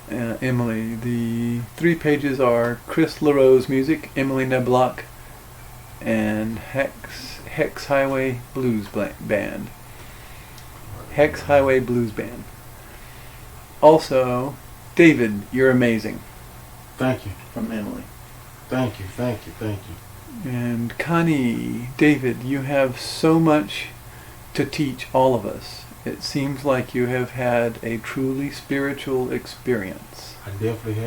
Emily, the 3 pages are Chris LaRose Music, Emily Neblock, and Hex Highway Blues Band. Hex Highway Blues Band. Also, David, you're amazing. Thank you. From Emily. Thank you. And Connie, David, you have so much to teach all of us. It seems like you have had a truly spiritual experience. I definitely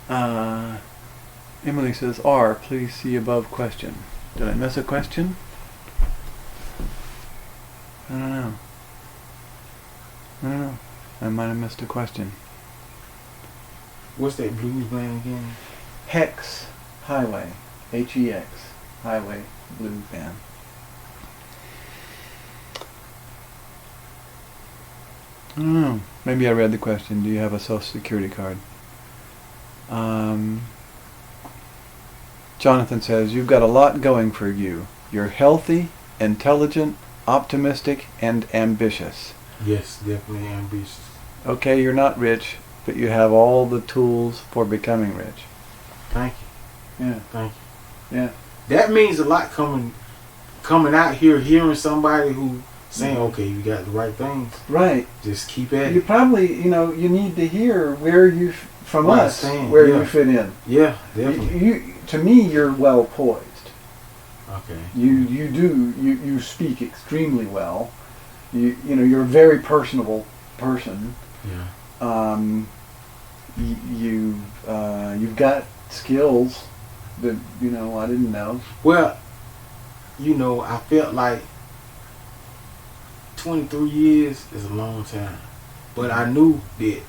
have. Emily says, R, please see above question. Did I miss a question? I don't know. I might have missed a question. What's that blues band again? Hex Highway. Hex Highway Blues Band. I don't know. Maybe I read the question. Do you have a social security card? Jonathan says, you've got a lot going for you. You're healthy, intelligent, optimistic, and ambitious. Yes, definitely ambitious. Okay, you're not rich, but you have all the tools for becoming rich. Thank you. Yeah. Thank you. Yeah. That means a lot coming out here, hearing somebody who saying, okay, you got the right things. Right. Just keep at it. You probably, you need to hear where you, from Right, us, where you fit in. Yeah, definitely. To me, you're well poised. Okay. You speak extremely well. You're a very personable person. Yeah. You've got skills that I didn't know. Well, I felt like 23 years is a long time, but I knew that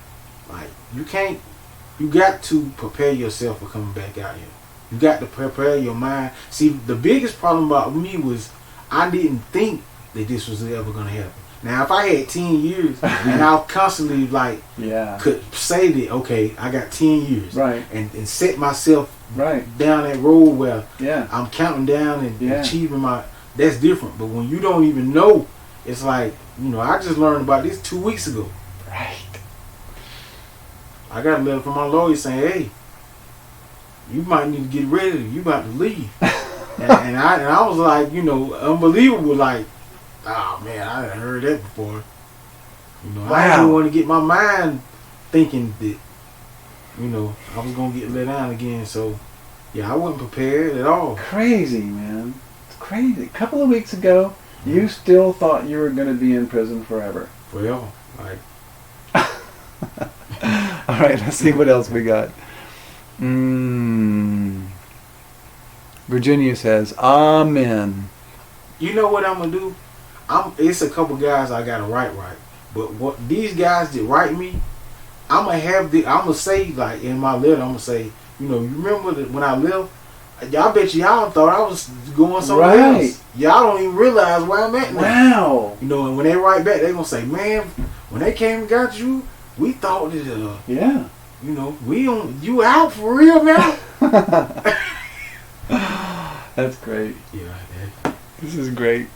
you got to prepare yourself for coming back out here. You got to prepare your mind. See, the biggest problem about me was I didn't think that this was ever going to happen. Now, if I had 10 years and I constantly could say that, okay, I got 10 years, right, and set myself right down that road where yeah, I'm counting down and achieving that's different. But when you don't even know, it's like, I just learned about this 2 weeks ago. Right. I got a letter from my lawyer saying, hey, you might need to get ready. You about to leave. and I was like, unbelievable. Like, oh man, I hadn't heard that before. Wow. I didn't want to get my mind thinking that, I was gonna get let down again. So, yeah, I wasn't prepared at all. Crazy, man. It's crazy. A couple of weeks ago, you still thought you were going to be in prison forever. Forever, like. All right, let's see what else we got. Virginia says, Amen. You know what I'm gonna do? It's a couple guys I gotta write, but what these guys that write me, I'm gonna say, like, in my letter, I'm gonna say, you remember that when I left, y'all bet y'all thought I was going somewhere else. Y'all don't even realize where I'm at now. Wow. And when they write back, they gonna say, man, when they came and got you, we thought that yeah, you out for real now. That's great. Yeah. This is great.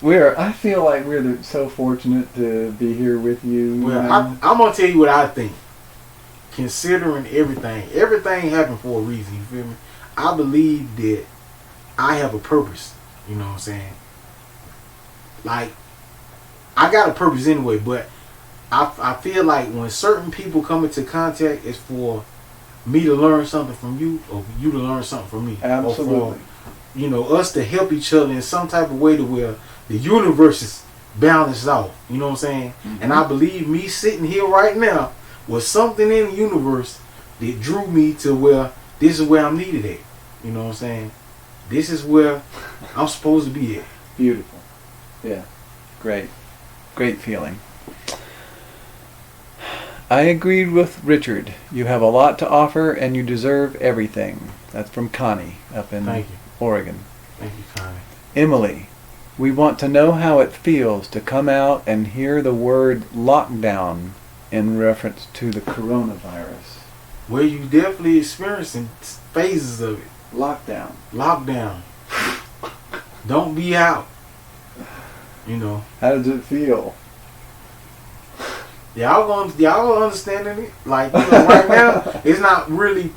I feel like we're so fortunate to be here with you. Well, I'm gonna tell you what I think. Considering everything happened for a reason. You feel me? I believe that I have a purpose. You know what I'm saying? Like, I got a purpose anyway, but I feel like when certain people come into contact, it's for me to learn something from you, or you to learn something from me. Absolutely. Or for, us to help each other in some type of way to where the universe is balanced out. You know what I'm saying? Mm-hmm. And I believe me sitting here right now was something in the universe that drew me to where this is where I'm needed at. You know what I'm saying? This is where I'm supposed to be at. Beautiful. Yeah. Great. Great feeling. I agreed with Richard. You have a lot to offer and you deserve everything. That's from Connie up in Oregon. Thank you, Connie. Emily, we want to know how it feels to come out and hear the word lockdown in reference to the coronavirus. Well, you definitely experiencing phases of it. Lockdown. Don't be out. How does it feel? Y'all understanding it? Like, right now, it's not really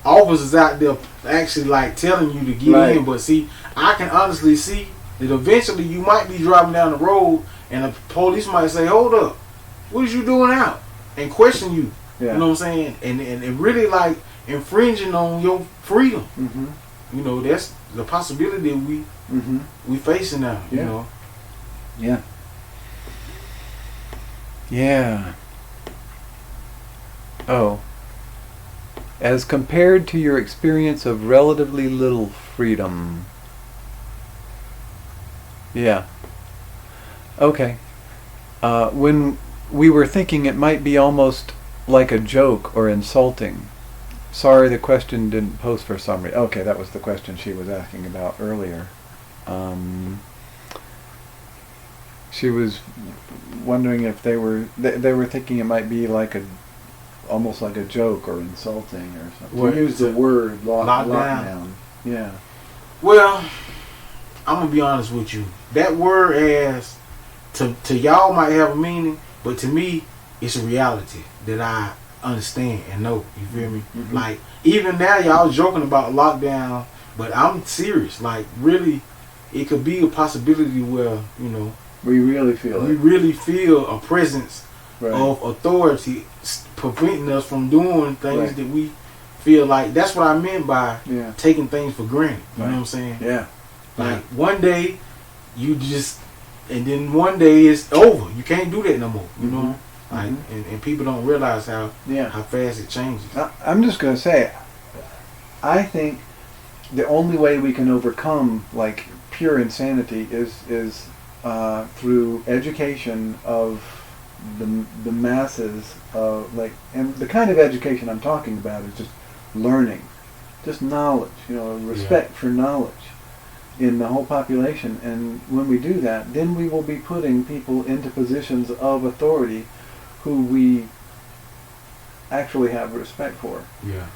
officers out there actually like telling you to get in. But see, I can honestly see that eventually you might be driving down the road and the police might say, hold up, what is you doing out? And question you. Yeah. You know what I'm saying? And really, like, infringing on your freedom. Mm-hmm. You know, that's the possibility we facing now. You know. Yeah. Yeah. Oh. As compared to your experience of relatively little freedom. Yeah. Okay. When we were thinking it might be almost like a joke or insulting. Sorry, the question didn't post for some reason. Okay, that was the question she was asking about earlier. She was wondering if they were thinking it might be like almost like a joke or insulting or something. Well, She used the word lockdown. lockdown. Yeah. Well, I'm gonna be honest with you. That word as to y'all might have a meaning, but to me, it's a reality that I understand and know. You feel me? Mm-hmm. Like even now, y'all joking about lockdown, but I'm serious. Like really, it could be a possibility where we really feel we it. really feel a presence Right. of authority preventing us from doing things Right. that we feel like. That's what I meant by Yeah. taking things for granted. You Right. know what I'm saying? Yeah. Like one day you just, and then one day it's over. You can't do that no more. You know, like and people don't realize how fast it changes. I'm just going to say, I think the only way we can overcome like pure insanity is through education of the masses of and the kind of education I'm talking about is just learning, just knowledge, respect for knowledge in the whole population. And when we do that, then we will be putting people into positions of authority who we actually have respect for. Yeah.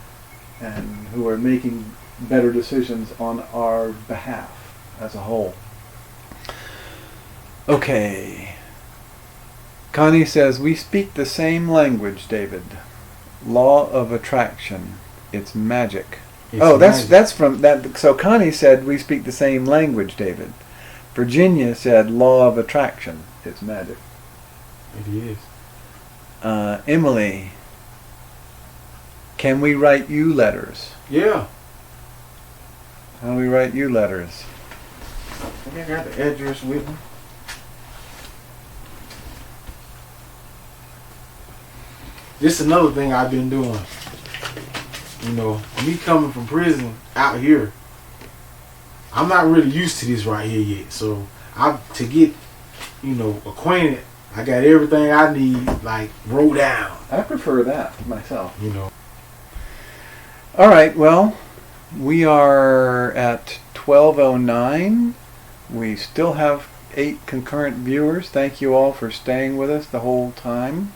And who are making better decisions on our behalf as a whole. Okay. Connie says, we speak the same language, David. Law of attraction. It's magic. That's from that. So Connie said, we speak the same language, David. Virginia said, law of attraction. It's magic. It is. Emily, can we write you letters? Yeah. How do we write you letters? I think I got the address with me. This is another thing I've been doing. Me coming from prison out here, I'm not really used to this right here yet. So to get, acquainted, I got everything I need, wrote down. I prefer that myself. All right, well, we are at 12:09. We still have 8 concurrent viewers. Thank you all for staying with us the whole time.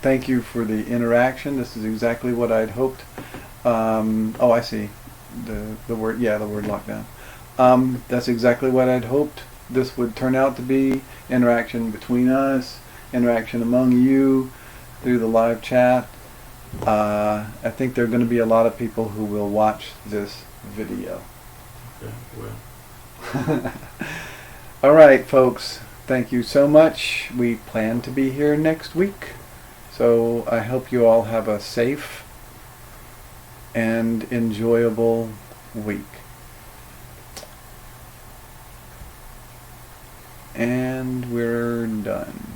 Thank you for the interaction. This is exactly what I'd hoped. I see the word. Yeah, the word lockdown. That's exactly what I'd hoped this would turn out to be. Interaction between us, interaction among you through the live chat. I think there are going to be a lot of people who will watch this video. Okay, well. All right, folks. Thank you so much. We plan to be here next week. So I hope you all have a safe and enjoyable week. And we're done.